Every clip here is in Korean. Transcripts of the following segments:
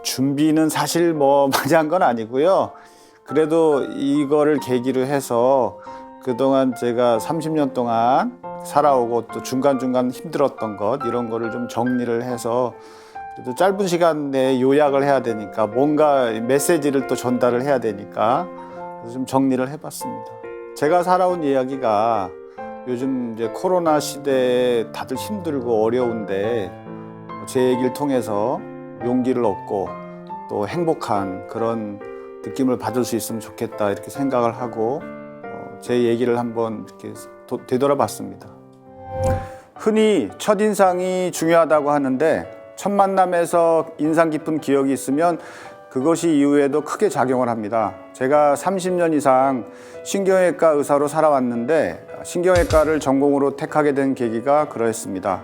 준비는 사실 많이 한 건 아니고요. 그래도 이거를 계기로 해서 그동안 제가 30년 동안 살아오고 또 중간중간 힘들었던 것 이런 거를 좀 정리를 해서 그래도 짧은 시간 내에 요약을 해야 되니까 뭔가 메시지를 또 전달을 해야 되니까 그래서 좀 정리를 해봤습니다. 제가 살아온 이야기가 요즘 이제 코로나 시대에 다들 힘들고 어려운데 제 얘기를 통해서 용기를 얻고 또 행복한 그런 느낌을 받을 수 있으면 좋겠다 이렇게 생각을 하고 제 얘기를 한번 이렇게 되돌아봤습니다. 흔히 첫인상이 중요하다고 하는데 첫 만남에서 인상 깊은 기억이 있으면 그것이 이후에도 크게 작용을 합니다. 제가 30년 이상 신경외과 의사로 살아왔는데 신경외과를 전공으로 택하게 된 계기가 그러했습니다.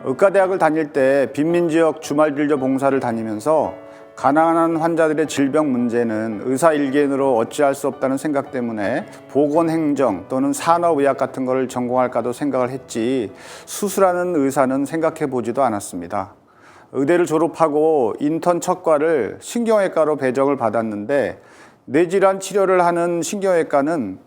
의과대학을 다닐 때 빈민지역 주말진료 봉사를 다니면서 가난한 환자들의 질병 문제는 의사 일견으로 어찌할 수 없다는 생각 때문에 보건행정 또는 산업의학 같은 것을 전공할까도 생각을 했지 수술하는 의사는 생각해 보지도 않았습니다. 의대를 졸업하고 인턴 첫 과를 신경외과로 배정을 받았는데 뇌질환 치료를 하는 신경외과는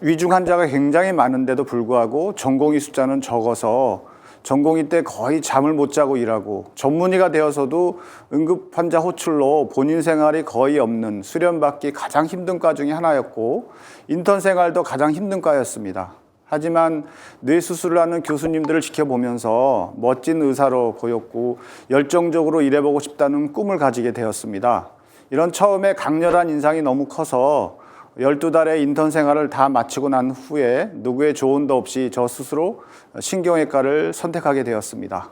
위중 환자가 굉장히 많은데도 불구하고 전공의 숫자는 적어서 전공의 때 거의 잠을 못 자고 일하고 전문의가 되어서도 응급 환자 호출로 본인 생활이 거의 없는 수련받기 가장 힘든 과 중에 하나였고 인턴 생활도 가장 힘든 과였습니다. 하지만 뇌수술을 하는 교수님들을 지켜보면서 멋진 의사로 보였고 열정적으로 일해보고 싶다는 꿈을 가지게 되었습니다. 이런 처음에 강렬한 인상이 너무 커서 12달의 인턴 생활을 다 마치고 난 후에 누구의 조언도 없이 저 스스로 신경외과를 선택하게 되었습니다.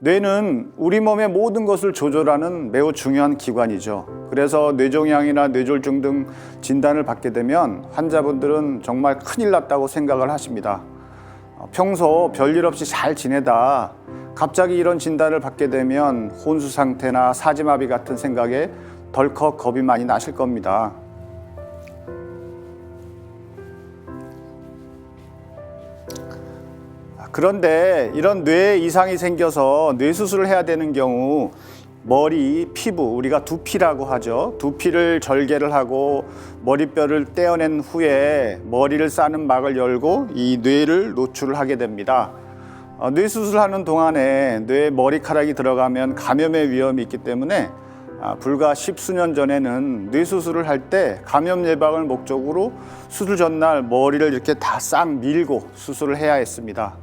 뇌는 우리 몸의 모든 것을 조절하는 매우 중요한 기관이죠. 그래서 뇌종양이나 뇌졸중 등 진단을 받게 되면 환자분들은 정말 큰일 났다고 생각을 하십니다. 평소 별일 없이 잘 지내다 갑자기 이런 진단을 받게 되면 혼수 상태나 사지마비 같은 생각에 덜컥 겁이 많이 나실 겁니다. 그런데 이런 뇌에 이상이 생겨서 뇌수술을 해야 되는 경우 머리, 피부, 우리가 두피라고 하죠. 두피를 절개를 하고 머리뼈를 떼어낸 후에 머리를 싸는 막을 열고 이 뇌를 노출을 하게 됩니다. 뇌수술하는 동안에 뇌에 머리카락이 들어가면 감염의 위험이 있기 때문에 불과 십수년 전에는 뇌수술을 할 때 감염 예방을 목적으로 수술 전날 머리를 이렇게 다 싹 밀고 수술을 해야 했습니다.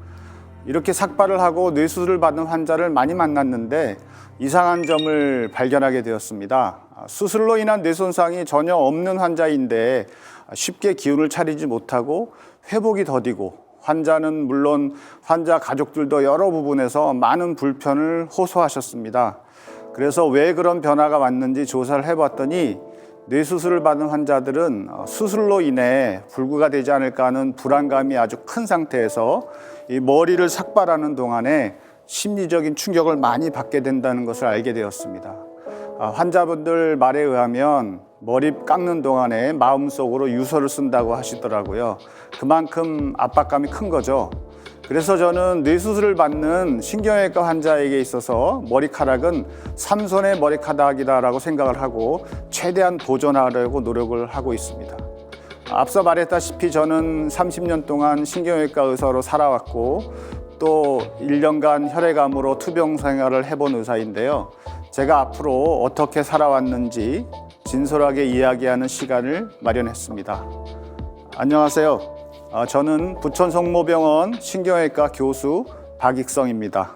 이렇게 삭발을 하고 뇌수술을 받은 환자를 많이 만났는데 이상한 점을 발견하게 되었습니다. 수술로 인한 뇌손상이 전혀 없는 환자인데 쉽게 기운을 차리지 못하고 회복이 더디고 환자는 물론 환자 가족들도 여러 부분에서 많은 불편을 호소하셨습니다. 그래서 왜 그런 변화가 왔는지 조사를 해봤더니 뇌수술을 받은 환자들은 수술로 인해 불구가 되지 않을까 하는 불안감이 아주 큰 상태에서 이 머리를 삭발하는 동안에 심리적인 충격을 많이 받게 된다는 것을 알게 되었습니다. 환자분들 말에 의하면 머리 깎는 동안에 마음속으로 유서를 쓴다고 하시더라고요. 그만큼 압박감이 큰 거죠. 그래서 저는 뇌수술을 받는 신경외과 환자에게 있어서 머리카락은 삼손의 머리카락이다라고 생각을 하고 최대한 보존하려고 노력을 하고 있습니다. 앞서 말했다시피 저는 30년 동안 신경외과 의사로 살아왔고 또 1년간 혈액암으로 투병 생활을 해본 의사인데요. 제가 앞으로 어떻게 살아왔는지 진솔하게 이야기하는 시간을 마련했습니다. 안녕하세요. 저는 부천 성모병원 신경외과 교수 박익성입니다.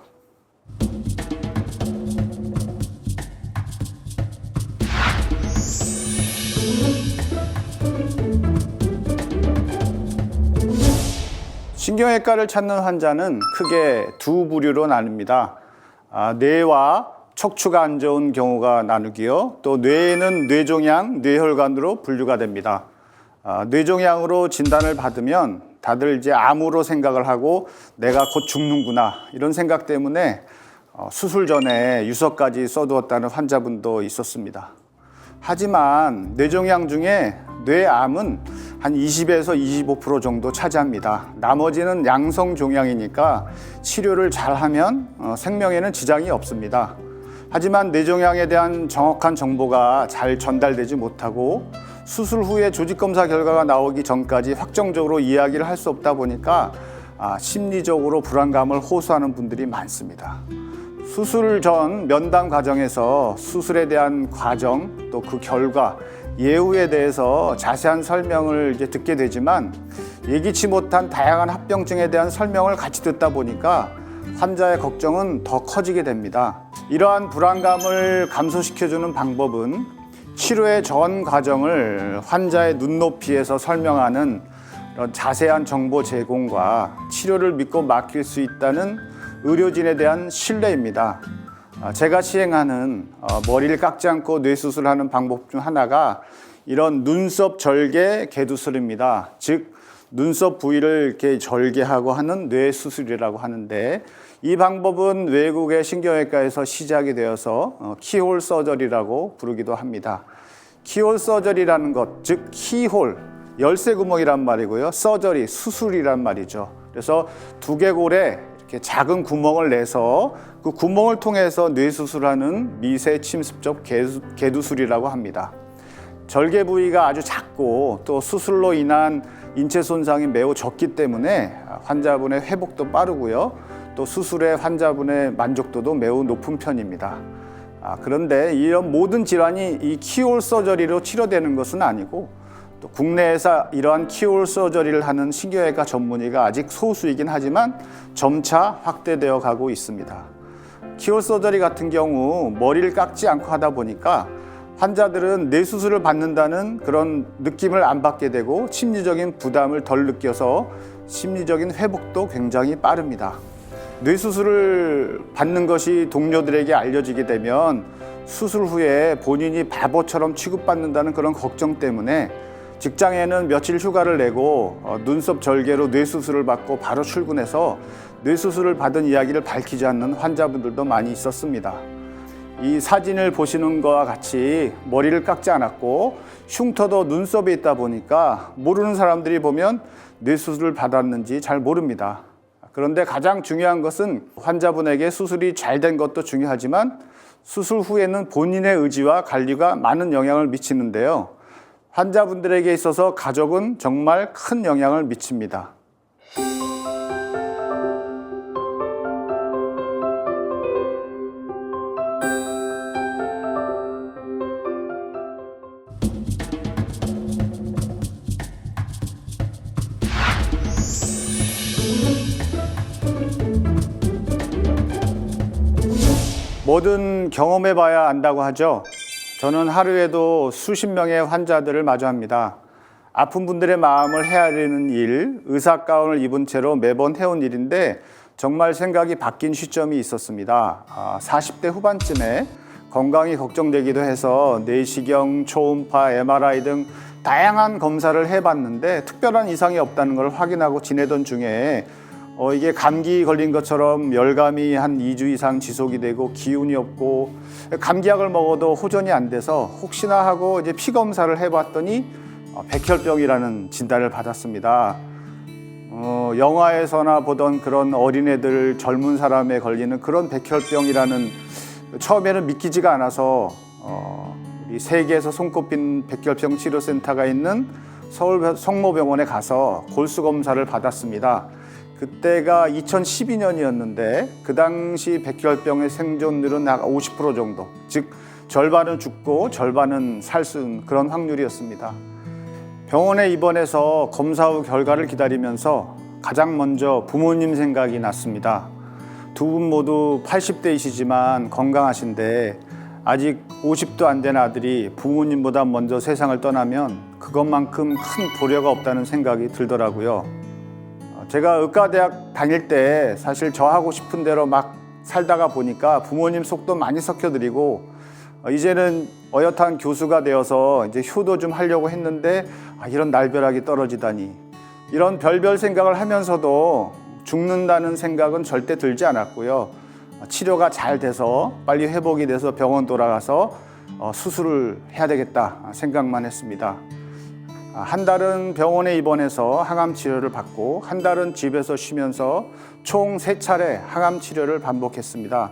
신경외과를 찾는 환자는 크게 두 부류로 나뉩니다. 뇌와 척추가 안 좋은 경우가 나누고요. 또 뇌에는 뇌종양, 뇌혈관으로 분류가 됩니다. 뇌종양으로 진단을 받으면 다들 이제 암으로 생각을 하고 내가 곧 죽는구나 이런 생각 때문에 수술 전에 유서까지 써두었다는 환자분도 있었습니다. 하지만 뇌종양 중에 뇌암은 한 20에서 25% 정도 차지합니다. 나머지는 양성 종양이니까 치료를 잘하면 생명에는 지장이 없습니다. 하지만 뇌종양에 대한 정확한 정보가 잘 전달되지 못하고 수술 후에 조직검사 결과가 나오기 전까지 확정적으로 이야기를 할 수 없다 보니까 심리적으로 불안감을 호소하는 분들이 많습니다. 수술 전 면담 과정에서 수술에 대한 과정, 또 그 결과, 예후에 대해서 자세한 설명을 듣게 되지만 예기치 못한 다양한 합병증에 대한 설명을 같이 듣다 보니까 환자의 걱정은 더 커지게 됩니다. 이러한 불안감을 감소시켜주는 방법은 치료의 전 과정을 환자의 눈높이에서 설명하는 이런 자세한 정보 제공과 치료를 믿고 맡길 수 있다는 의료진에 대한 신뢰입니다. 제가 시행하는 머리를 깎지 않고 뇌수술하는 방법 중 하나가 이런 눈썹 절개 개두술입니다. 즉 눈썹 부위를 이렇게 절개하고 하는 뇌수술이라고 하는데, 이 방법은 외국의 신경외과에서 시작이 되어서 키홀 서저리라고 부르기도 합니다. 키홀 서저리라는 것, 즉 키홀, 열쇠 구멍이란 말이고요. 서저리, 수술이란 말이죠. 그래서 두개골에 이렇게 작은 구멍을 내서 그 구멍을 통해서 뇌수술하는 미세 침습적 개두술이라고 합니다. 절개 부위가 아주 작고 또 수술로 인한 인체 손상이 매우 적기 때문에 환자분의 회복도 빠르고요. 또 수술에 환자분의 만족도도 매우 높은 편입니다. 그런데 이런 모든 질환이 이 키홀 서저리로 치료되는 것은 아니고, 또 국내에서 이러한 키홀 서저리를 하는 신경외과 전문의가 아직 소수이긴 하지만 점차 확대되어 가고 있습니다. 키홀 서저리 같은 경우 머리를 깎지 않고 하다 보니까 환자들은 뇌수술을 받는다는 그런 느낌을 안 받게 되고 심리적인 부담을 덜 느껴서 심리적인 회복도 굉장히 빠릅니다. 뇌수술을 받는 것이 동료들에게 알려지게 되면 수술 후에 본인이 바보처럼 취급받는다는 그런 걱정 때문에 직장에는 며칠 휴가를 내고 눈썹 절개로 뇌수술을 받고 바로 출근해서 뇌수술을 받은 이야기를 밝히지 않는 환자분들도 많이 있었습니다. 이 사진을 보시는 것과 같이 머리를 깎지 않았고 흉터도 눈썹에 있다 보니까 모르는 사람들이 보면 뇌수술을 받았는지 잘 모릅니다. 그런데 가장 중요한 것은 환자분에게 수술이 잘 된 것도 중요하지만 수술 후에는 본인의 의지와 관리가 많은 영향을 미치는데요. 환자분들에게 있어서 가족은 정말 큰 영향을 미칩니다. 뭐든 경험해봐야 안다고 하죠. 저는 하루에도 수십 명의 환자들을 마주합니다. 아픈 분들의 마음을 헤아리는 일, 의사 가운을 입은 채로 매번 해온 일인데 정말 생각이 바뀐 시점이 있었습니다. 40대 후반쯤에 건강이 걱정되기도 해서 내시경, 초음파, MRI 등 다양한 검사를 해봤는데 특별한 이상이 없다는 걸 확인하고 지내던 중에 이게 감기 걸린 것처럼 열감이 한 2주 이상 지속이 되고 기운이 없고 감기약을 먹어도 호전이 안 돼서 혹시나 하고 이제 피 검사를 해봤더니 백혈병이라는 진단을 받았습니다. 영화에서나 보던 그런 어린애들, 젊은 사람에 걸리는 그런 백혈병이라는, 처음에는 믿기지가 않아서 이 세계에서 손꼽힌 백혈병 치료센터가 있는 서울 성모병원에 가서 골수 검사를 받았습니다. 그때가 2012년이었는데 그 당시 백혈병의 생존율은 약 50% 정도, 즉 절반은 죽고 절반은 살 수 있는 그런 확률이었습니다. 병원에 입원해서 검사 후 결과를 기다리면서 가장 먼저 부모님 생각이 났습니다. 두 분 모두 80대이시지만 건강하신데 아직 50도 안 된 아들이 부모님보다 먼저 세상을 떠나면 그것만큼 큰 고려가 없다는 생각이 들더라고요. 제가 의과대학 다닐 때 사실 저 하고 싶은 대로 막 살다가 보니까 부모님 속도 많이 섞여드리고 이제는 어엿한 교수가 되어서 이제 효도 좀 하려고 했는데 이런 날벼락이 떨어지다니, 이런 별별 생각을 하면서도 죽는다는 생각은 절대 들지 않았고요. 치료가 잘 돼서 빨리 회복이 돼서 병원 돌아가서 수술을 해야 되겠다 생각만 했습니다. 한 달은 병원에 입원해서 항암 치료를 받고 한 달은 집에서 쉬면서 총 3차례 항암 치료를 반복했습니다.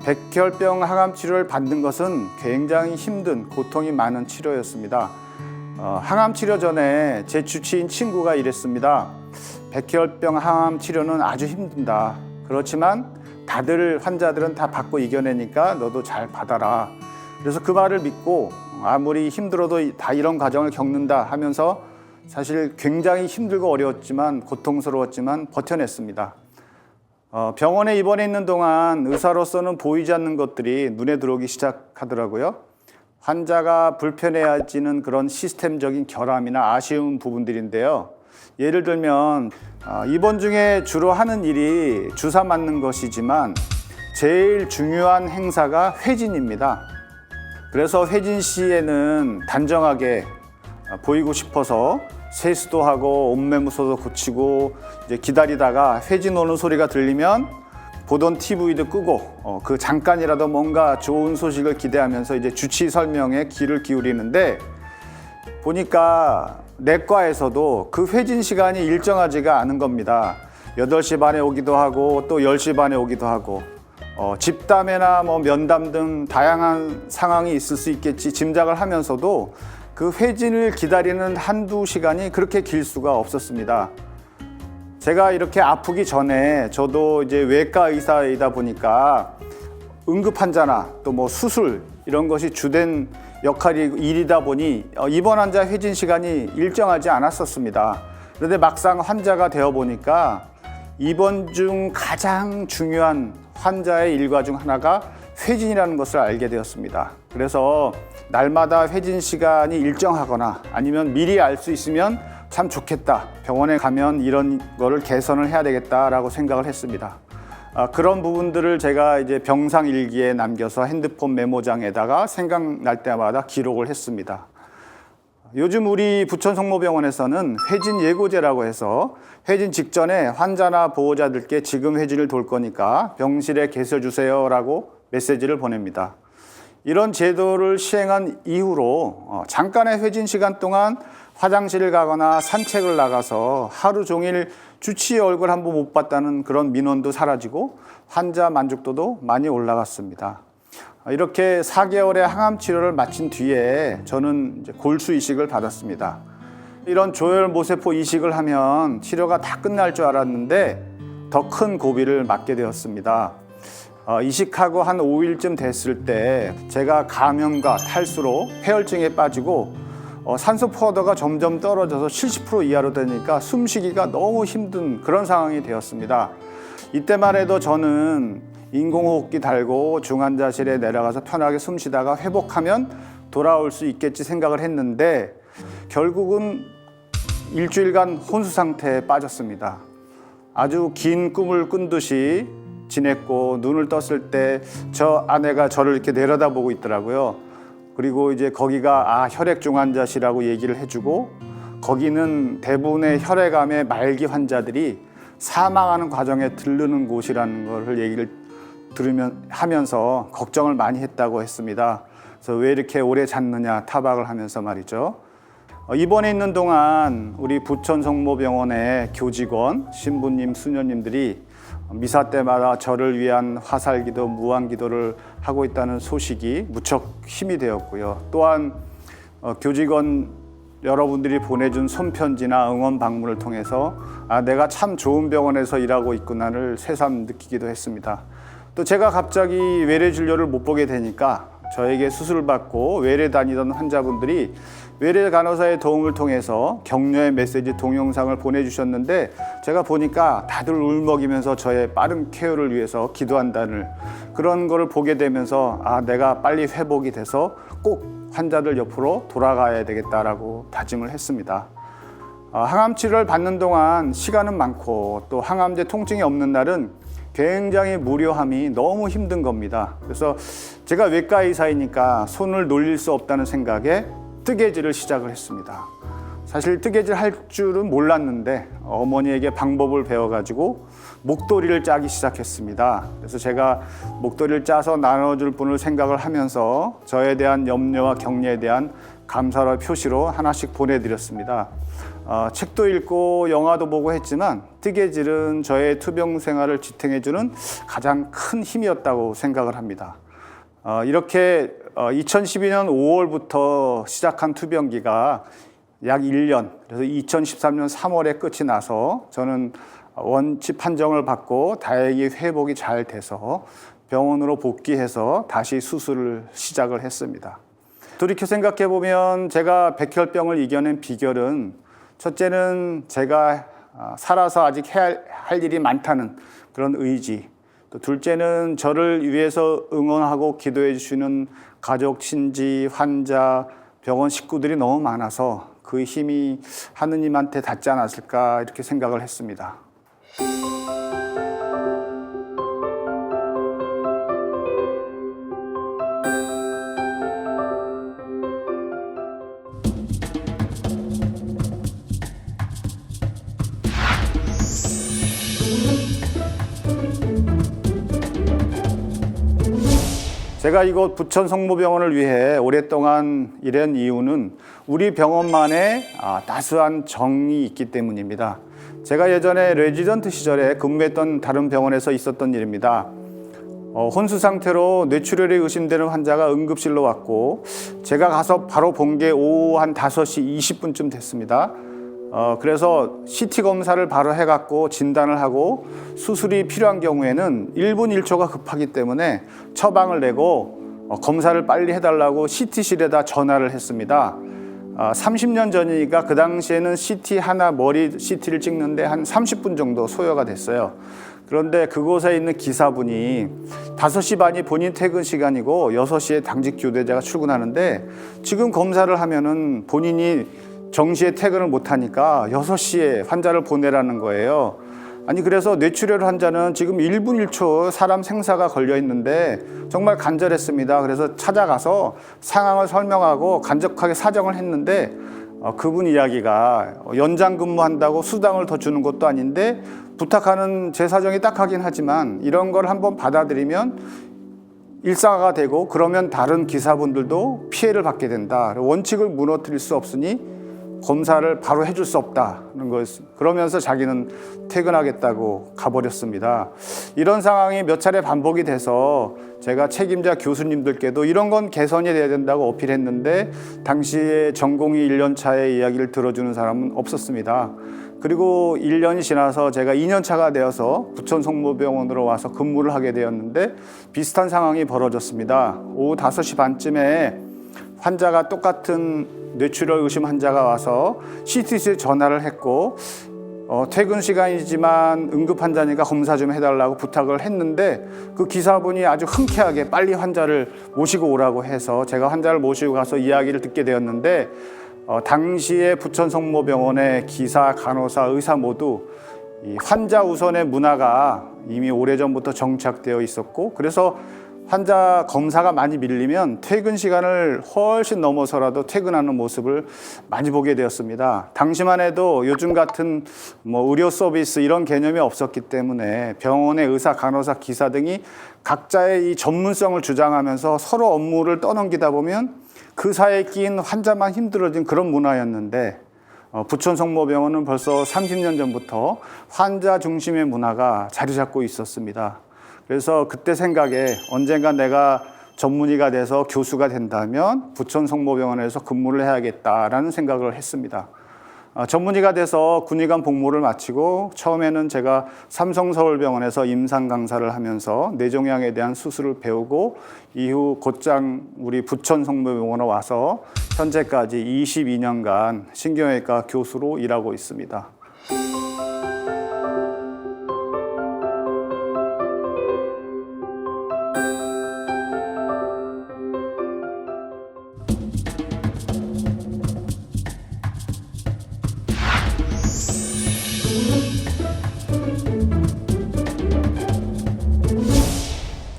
백혈병 항암 치료를 받는 것은 굉장히 힘든 고통이 많은 치료였습니다. 항암 치료 전에 제 주치인 친구가 이랬습니다. 백혈병 항암 치료는 아주 힘든다. 그렇지만 다들 환자들은 다 받고 이겨내니까 너도 잘 받아라. 그래서 그 말을 믿고 아무리 힘들어도 다 이런 과정을 겪는다 하면서 사실 굉장히 힘들고 어려웠지만 고통스러웠지만 버텨냈습니다. 병원에 입원해 있는 동안 의사로서는 보이지 않는 것들이 눈에 들어오기 시작하더라고요. 환자가 불편해하지는 그런 시스템적인 결함이나 아쉬운 부분들인데요. 예를 들면 입원 중에 주로 하는 일이 주사 맞는 것이지만 제일 중요한 행사가 회진입니다. 그래서 회진 시에는 단정하게 보이고 싶어서 세수도 하고 옷매무새도 고치고 이제 기다리다가 회진 오는 소리가 들리면 보던 TV도 끄고 그 잠깐이라도 뭔가 좋은 소식을 기대하면서 이제 주치 설명에 귀를 기울이는데 보니까 내과에서도 그 회진 시간이 일정하지가 않은 겁니다. 8시 반에 오기도 하고 또 10시 반에 오기도 하고 집담이나 면담 등 다양한 상황이 있을 수 있겠지 짐작을 하면서도 그 회진을 기다리는 한두 시간이 그렇게 길 수가 없었습니다. 제가 이렇게 아프기 전에 저도 이제 외과 의사이다 보니까 응급 환자나 또 수술 이런 것이 주된 일이다 보니 입원 환자 회진 시간이 일정하지 않았었습니다. 그런데 막상 환자가 되어 보니까 입원 중 가장 중요한 환자의 일과 중 하나가 회진이라는 것을 알게 되었습니다. 그래서 날마다 회진 시간이 일정하거나 아니면 미리 알 수 있으면 참 좋겠다. 병원에 가면 이런 거를 개선을 해야 되겠다라고 생각을 했습니다. 그런 부분들을 제가 이제 병상 일기에 남겨서 핸드폰 메모장에다가 생각날 때마다 기록을 했습니다. 요즘 우리 부천 성모병원에서는 회진 예고제라고 해서 회진 직전에 환자나 보호자들께 지금 회진을 돌 거니까 병실에 계셔 주세요라고 메시지를 보냅니다. 이런 제도를 시행한 이후로 잠깐의 회진 시간 동안 화장실을 가거나 산책을 나가서 하루 종일 주치의 얼굴 한번 못 봤다는 그런 민원도 사라지고 환자 만족도도 많이 올라갔습니다. 이렇게 4개월의 항암 치료를 마친 뒤에 저는 이제 골수 이식을 받았습니다. 이런 조혈 모세포 이식을 하면 치료가 다 끝날 줄 알았는데 더 큰 고비를 맞게 되었습니다. 이식하고 한 5일쯤 됐을 때 제가 감염과 탈수로 폐혈증에 빠지고 산소 포화도가 점점 떨어져서 70% 이하로 되니까 숨쉬기가 너무 힘든 그런 상황이 되었습니다. 이때만 해도 저는 인공호흡기 달고 중환자실에 내려가서 편하게 숨쉬다가 회복하면 돌아올 수 있겠지 생각을 했는데 결국은 일주일간 혼수 상태에 빠졌습니다. 아주 긴 꿈을 꾼 듯이 지냈고 눈을 떴을 때 저 아내가 저를 이렇게 내려다보고 있더라고요. 그리고 이제 거기가 혈액 중환자실이라고 얘기를 해주고 거기는 대부분의 혈액암의 말기 환자들이 사망하는 과정에 들르는 곳이라는 것을 얘기를 하면서 걱정을 많이 했다고 했습니다. 그래서 왜 이렇게 오래 잤느냐 타박을 하면서 말이죠. 입원해 있는 동안 우리 부천 성모병원의 교직원, 신부님, 수녀님들이 미사 때마다 저를 위한 화살기도, 무한기도를 하고 있다는 소식이 무척 힘이 되었고요. 또한 교직원 여러분들이 보내준 손편지나 응원 방문을 통해서 내가 참 좋은 병원에서 일하고 있구나를 새삼 느끼기도 했습니다. 또 제가 갑자기 외래 진료를 못 보게 되니까 저에게 수술을 받고 외래 다니던 환자분들이 외래 간호사의 도움을 통해서 격려의 메시지 동영상을 보내주셨는데 제가 보니까 다들 울먹이면서 저의 빠른 쾌유를 위해서 기도한다는 그런 거를 보게 되면서 내가 빨리 회복이 돼서 꼭 환자들 옆으로 돌아가야 되겠다라고 다짐을 했습니다. 항암 치료를 받는 동안 시간은 많고 또 항암제 통증이 없는 날은 굉장히 무료함이 너무 힘든 겁니다. 그래서 제가 외과 의사이니까 손을 놀릴 수 없다는 생각에 뜨개질을 시작을 했습니다. 사실 뜨개질 할 줄은 몰랐는데 어머니에게 방법을 배워가지고 목도리를 짜기 시작했습니다. 그래서 제가 목도리를 짜서 나눠줄 분을 생각을 하면서 저에 대한 염려와 격려에 대한 감사의 표시로 하나씩 보내드렸습니다. 책도 읽고 영화도 보고 했지만 뜨개질은 저의 투병 생활을 지탱해주는 가장 큰 힘이었다고 생각을 합니다. 이렇게 2012년 5월부터 시작한 투병기가 약 1년, 그래서 2013년 3월에 끝이 나서 저는 원치 판정을 받고 다행히 회복이 잘 돼서 병원으로 복귀해서 다시 수술을 시작을 했습니다. 돌이켜 생각해 보면 제가 백혈병을 이겨낸 비결은 첫째는 제가 살아서 아직 해야 할 일이 많다는 그런 의지, 또 둘째는 저를 위해서 응원하고 기도해 주시는 가족, 친지, 환자, 병원 식구들이 너무 많아서 그 힘이 하느님한테 닿지 않았을까 이렇게 생각을 했습니다. 제가 이곳 부천 성모병원을 위해 오랫동안 일한 이유는 우리 병원만의 따스한 정이 있기 때문입니다. 제가 예전에 레지던트 시절에 근무했던 다른 병원에서 있었던 일입니다. 혼수 상태로 뇌출혈이 의심되는 환자가 응급실로 왔고 제가 가서 바로 본 게 오후 한 5시 20분쯤 됐습니다. 그래서 CT 검사를 바로 해갖고 진단을 하고 수술이 필요한 경우에는 1분 1초가 급하기 때문에 처방을 내고 검사를 빨리 해달라고 CT실에다 전화를 했습니다. 30년 전이니까 그 당시에는 CT 하나 머리 CT를 찍는데 한 30분 정도 소요가 됐어요. 그런데 그곳에 있는 기사분이 5시 반이 본인 퇴근 시간이고 6시에 당직 교대자가 출근하는데 지금 검사를 하면은 본인이 정시에 퇴근을 못하니까 6시에 환자를 보내라는 거예요. 아니 그래서 뇌출혈 환자는 지금 1분 1초 사람 생사가 걸려 있는데 정말 간절했습니다. 그래서 찾아가서 상황을 설명하고 간접하게 사정을 했는데 그분 이야기가 연장 근무한다고 수당을 더 주는 것도 아닌데 부탁하는 제 사정이 딱하긴 하지만 이런 걸 한번 받아들이면 일상화가 되고 그러면 다른 기사분들도 피해를 받게 된다. 원칙을 무너뜨릴 수 없으니 검사를 바로 해줄 수 없다는 것을 그러면서 자기는 퇴근하겠다고 가버렸습니다. 이런 상황이 몇 차례 반복이 돼서 제가 책임자 교수님들께도 이런 건 개선이 돼야 된다고 어필했는데 당시에 전공의 1년 차의 이야기를 들어주는 사람은 없었습니다. 그리고 1년이 지나서 제가 2년 차가 되어서 부천 성모병원으로 와서 근무를 하게 되었는데 비슷한 상황이 벌어졌습니다. 오후 5시 반쯤에 환자가 똑같은 뇌출혈 의심 환자가 와서 CT실에 전화를 했고 퇴근 시간이지만 응급 환자니까 검사 좀 해달라고 부탁을 했는데 그 기사분이 아주 흔쾌하게 빨리 환자를 모시고 오라고 해서 제가 환자를 모시고 가서 이야기를 듣게 되었는데 당시에 부천 성모병원의 기사, 간호사, 의사 모두 이 환자 우선의 문화가 이미 오래전부터 정착되어 있었고 그래서 환자 검사가 많이 밀리면 퇴근 시간을 훨씬 넘어서라도 퇴근하는 모습을 많이 보게 되었습니다. 당시만 해도 요즘 같은 의료 서비스 이런 개념이 없었기 때문에 병원의 의사, 간호사, 기사 등이 각자의 이 전문성을 주장하면서 서로 업무를 떠넘기다 보면 그 사이에 끼인 환자만 힘들어진 그런 문화였는데 부천 성모병원은 벌써 30년 전부터 환자 중심의 문화가 자리 잡고 있었습니다. 그래서 그때 생각에 언젠가 내가 전문의가 돼서 교수가 된다면 부천 성모병원에서 근무를 해야겠다라는 생각을 했습니다. 전문의가 돼서 군의관 복무를 마치고 처음에는 제가 삼성서울병원에서 임상 강사를 하면서 뇌종양에 대한 수술을 배우고 이후 곧장 우리 부천 성모병원에 와서 현재까지 22년간 신경외과 교수로 일하고 있습니다.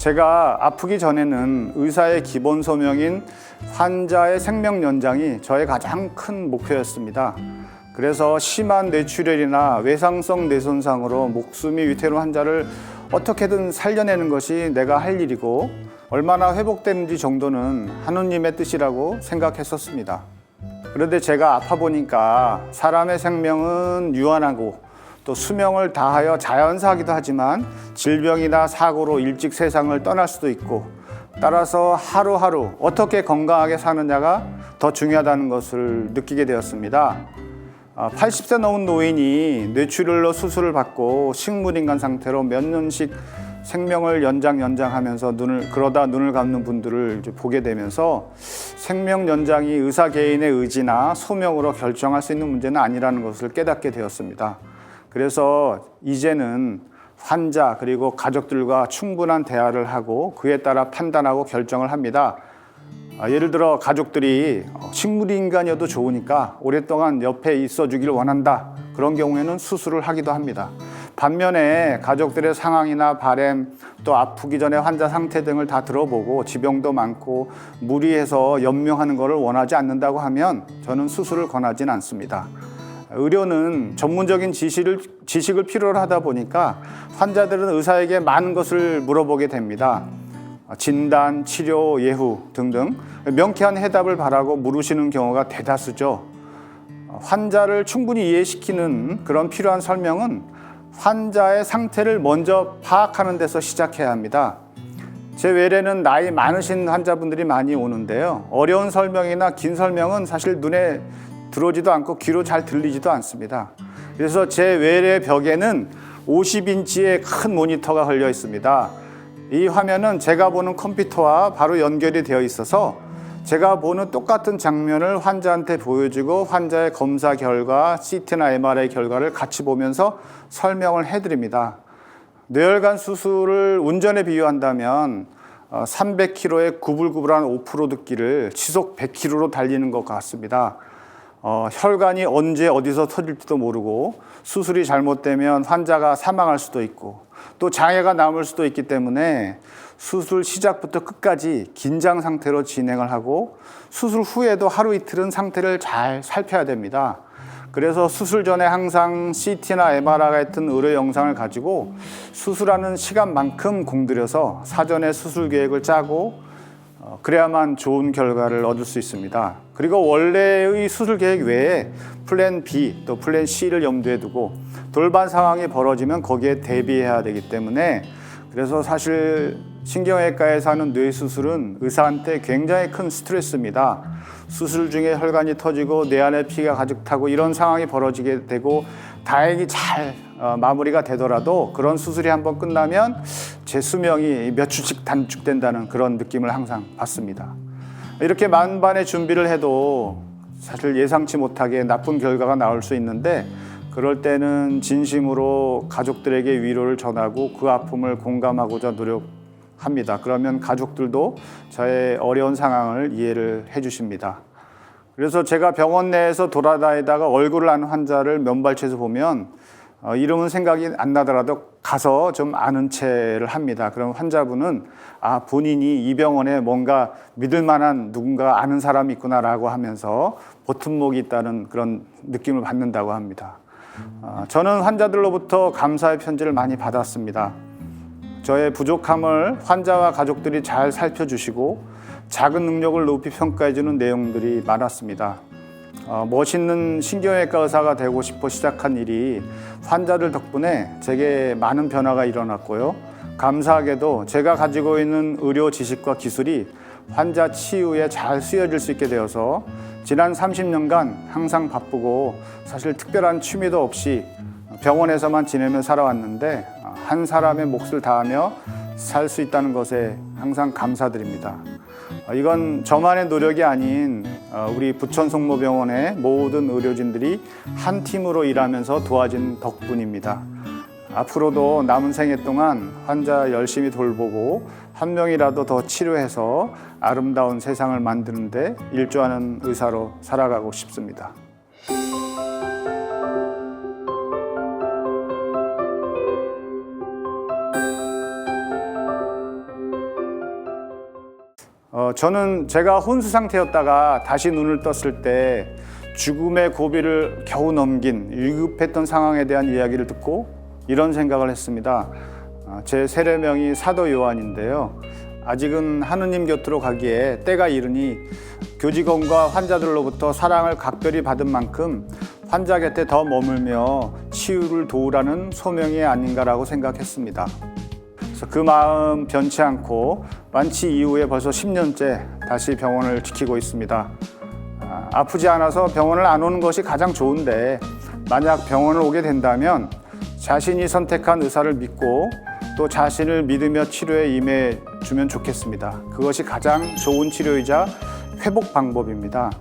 제가 아프기 전에는 의사의 기본 소명인 환자의 생명 연장이 저의 가장 큰 목표였습니다. 그래서 심한 뇌출혈이나 외상성 뇌손상으로 목숨이 위태로운 환자를 어떻게든 살려내는 것이 내가 할 일이고 얼마나 회복되는지 정도는 하느님의 뜻이라고 생각했었습니다. 그런데 제가 아파 보니까 사람의 생명은 유한하고 또 수명을 다하여 자연사하기도 하지만 질병이나 사고로 일찍 세상을 떠날 수도 있고 따라서 하루하루 어떻게 건강하게 사느냐가 더 중요하다는 것을 느끼게 되었습니다. 80세 넘은 노인이 뇌출혈로 수술을 받고 식물인간 상태로 몇 년씩 생명을 연장하면서 그러다 눈을 감는 분들을 이제 보게 되면서 생명 연장이 의사 개인의 의지나 소명으로 결정할 수 있는 문제는 아니라는 것을 깨닫게 되었습니다. 그래서 이제는 환자 그리고 가족들과 충분한 대화를 하고 그에 따라 판단하고 결정을 합니다. 예를 들어 가족들이 식물인간이어도 좋으니까 오랫동안 옆에 있어주길 원한다. 그런 경우에는 수술을 하기도 합니다. 반면에 가족들의 상황이나 바람, 또 아프기 전에 환자 상태 등을 다 들어보고 지병도 많고 무리해서 연명하는 것을 원하지 않는다고 하면 저는 수술을 권하진 않습니다. 의료는 전문적인 지식을 필요로 하다 보니까 환자들은 의사에게 많은 것을 물어보게 됩니다. 진단, 치료, 예후 등등 명쾌한 해답을 바라고 물으시는 경우가 대다수죠. 환자를 충분히 이해시키는 그런 필요한 설명은 환자의 상태를 먼저 파악하는 데서 시작해야 합니다. 제 외래는 나이 많으신 환자분들이 많이 오는데요. 어려운 설명이나 긴 설명은 사실 눈에 들어오지도 않고 귀로 잘 들리지도 않습니다. 그래서 제 외래 벽에는 50인치의 큰 모니터가 걸려 있습니다. 이 화면은 제가 보는 컴퓨터와 바로 연결이 되어 있어서 제가 보는 똑같은 장면을 환자한테 보여주고 환자의 검사 결과, CT나 MRI 결과를 같이 보면서 설명을 해드립니다. 뇌혈관 수술을 운전에 비유한다면 300km의 구불구불한 오프로드 길을 시속 100km로 달리는 것 같습니다. 혈관이 언제 어디서 터질지도 모르고 수술이 잘못되면 환자가 사망할 수도 있고 또 장애가 남을 수도 있기 때문에 수술 시작부터 끝까지 긴장 상태로 진행을 하고 수술 후에도 하루 이틀은 상태를 잘 살펴야 됩니다. 그래서 수술 전에 항상 CT나 MRI 같은 의료 영상을 가지고 수술하는 시간만큼 공들여서 사전에 수술 계획을 짜고 그래야만 좋은 결과를 얻을 수 있습니다. 그리고 원래의 수술 계획 외에 플랜 B 또 플랜 C를 염두에 두고 돌발 상황이 벌어지면 거기에 대비해야 되기 때문에 그래서 사실 신경외과에서 하는 뇌수술은 의사한테 굉장히 큰 스트레스입니다. 수술 중에 혈관이 터지고 뇌 안에 피가 가득 타고 이런 상황이 벌어지게 되고 다행히 잘 마무리가 되더라도 그런 수술이 한번 끝나면 제 수명이 몇 주씩 단축된다는 그런 느낌을 항상 받습니다. 이렇게 만반의 준비를 해도 사실 예상치 못하게 나쁜 결과가 나올 수 있는데 그럴 때는 진심으로 가족들에게 위로를 전하고 그 아픔을 공감하고자 노력합니다. 그러면 가족들도 저의 어려운 상황을 이해를 해주십니다. 그래서 제가 병원 내에서 돌아다니다가 얼굴을 아는 환자를 맨발치에서 보면 이름은 생각이 안 나더라도 가서 좀 아는 체를 합니다. 그럼 환자분은 본인이 이 병원에 뭔가 믿을 만한 누군가 아는 사람이 있구나라고 하면서 버팀목이 있다는 그런 느낌을 받는다고 합니다. 저는 환자들로부터 감사의 편지를 많이 받았습니다. 저의 부족함을 환자와 가족들이 잘 살펴주시고 작은 능력을 높이 평가해주는 내용들이 많았습니다. 멋있는 신경외과 의사가 되고 싶어 시작한 일이 환자들 덕분에 제게 많은 변화가 일어났고요. 감사하게도 제가 가지고 있는 의료 지식과 기술이 환자 치유에 잘 쓰여질 수 있게 되어서 지난 30년간 항상 바쁘고 사실 특별한 취미도 없이 병원에서만 지내며 살아왔는데 한 사람의 몫을 다하며 살 수 있다는 것에 항상 감사드립니다. 이건 저만의 노력이 아닌 우리 부천성모병원의 모든 의료진들이 한 팀으로 일하면서 도와진 덕분입니다. 앞으로도 남은 생애 동안 환자 열심히 돌보고 한 명이라도 더 치료해서 아름다운 세상을 만드는 데 일조하는 의사로 살아가고 싶습니다. 저는 제가 혼수 상태였다가 다시 눈을 떴을 때 죽음의 고비를 겨우 넘긴 위급했던 상황에 대한 이야기를 듣고 이런 생각을 했습니다. 제 세례명이 사도 요한인데요. 아직은 하느님 곁으로 가기에 때가 이르니 교직원과 환자들로부터 사랑을 각별히 받은 만큼 환자 곁에 더 머물며 치유를 도우라는 소명이 아닌가라고 생각했습니다. 그래서 그 마음 변치 않고 완치 이후에 벌써 10년째 다시 병원을 지키고 있습니다. 아프지 않아서 병원을 안 오는 것이 가장 좋은데 만약 병원을 오게 된다면 자신이 선택한 의사를 믿고 또 자신을 믿으며 치료에 임해 주면 좋겠습니다. 그것이 가장 좋은 치료이자 회복 방법입니다.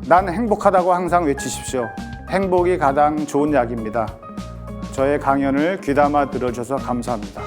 난 행복하다고 항상 외치십시오. 행복이 가장 좋은 약입니다. 저의 강연을 귀담아 들어주셔서 감사합니다.